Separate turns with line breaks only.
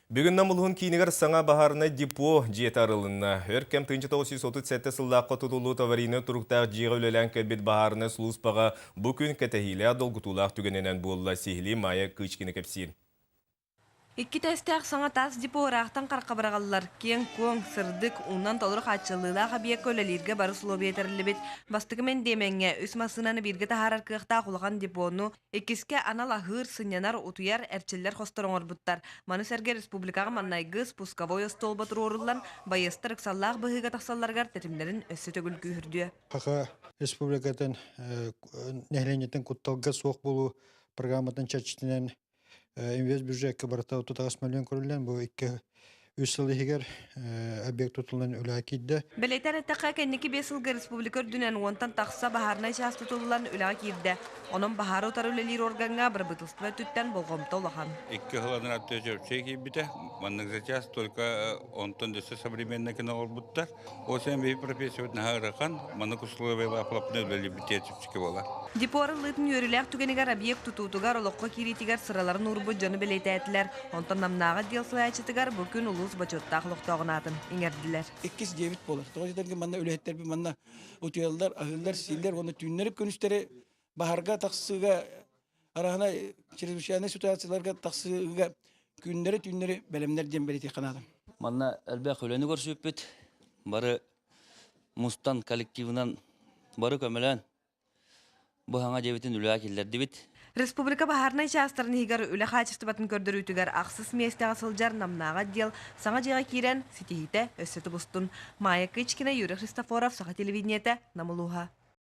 Бүгін намылығын кейінігер саңа бағарына депо жет арылына. Өркем 1937 сыллаққа тұтылу таварины тұрықтақ жиғы өлелән кәлбет бағарына сұлыспаға бүкін кәтәхилі адолғытулақ түгененен болла сихили мая күчкені кәпсин.
Икки тәстәк саңа тас депо орақтан қарқабырағалылар. Кен, көң, сырдық, унан толыр қатшылыла қабия көлелерге бары сұлу бетерлі бастығымен деменге үс масынаны бірге тахарар кықта құлған депону екіске анала ғыр сынянар утуяр әрчелер қостырыңыр бұттар. Маны сәрге республикаға маннайғы спусковой остол батыр орылан байыстыр ықсаллақ бұғыға тақсалларғар тәтімдерін өсі төгіл күйірді.
Қақа республикатын нәхленетін құтталға соқ болу программатын чачтынан инвест бюджетке барата 30 миллион көрілген. Бұл 2 жыл егер объект тұтылын өлі әкейді.
Белейтер әттіққа кәнекі 5 жылғы республика үрдінен онтан тақса бағарына шаст тұтылылан өлі әкейді. Оның бағары отар өлелер органға бір бұтылстыва түттен болғымта олақан.
2 жылдан атты жөпсей кейбіті. Манның сейчас только онтан дөсі современный кино олбуттар. Осен бей профессия өтін ғарықан, манның условия лапылапны өлі бітетіпсікі болар.
Депоры лытын йөріләк түгенігер объект тұтутығар олыққа керетігер сыраларын ұрбы жоны белейті әтілер. Онтан намнаға делсылы әчетігер бүкін ұлыс бачоттақ лұқтағынатын еңерділер.
209 болар. Тоғыздарғы манна өлеттер бір манна утуялдар, ағылдар, силдер, оны түйінлеріп көністері бағарға тақсыға, арағына чрезвычайный ситуацияларға тақсыға күндері түйінлері бәлемдер дем белеті қанадым.
Манна әлбәқ өлені көрсіп бет, бары мұстан коллективынан, бары көмілен, бұхаңа жебетін үлі әкелдерді бет.
Республика бахарнай частарын хигар үлі қачысты батын көрдір үтігер ақсыз местеға сылжар намнаға дел саңа жеға кирен сетихите өссеті бұстын. Майя Кычкина, Юрий Христофоров, Саха телевидениеті, Намылуға.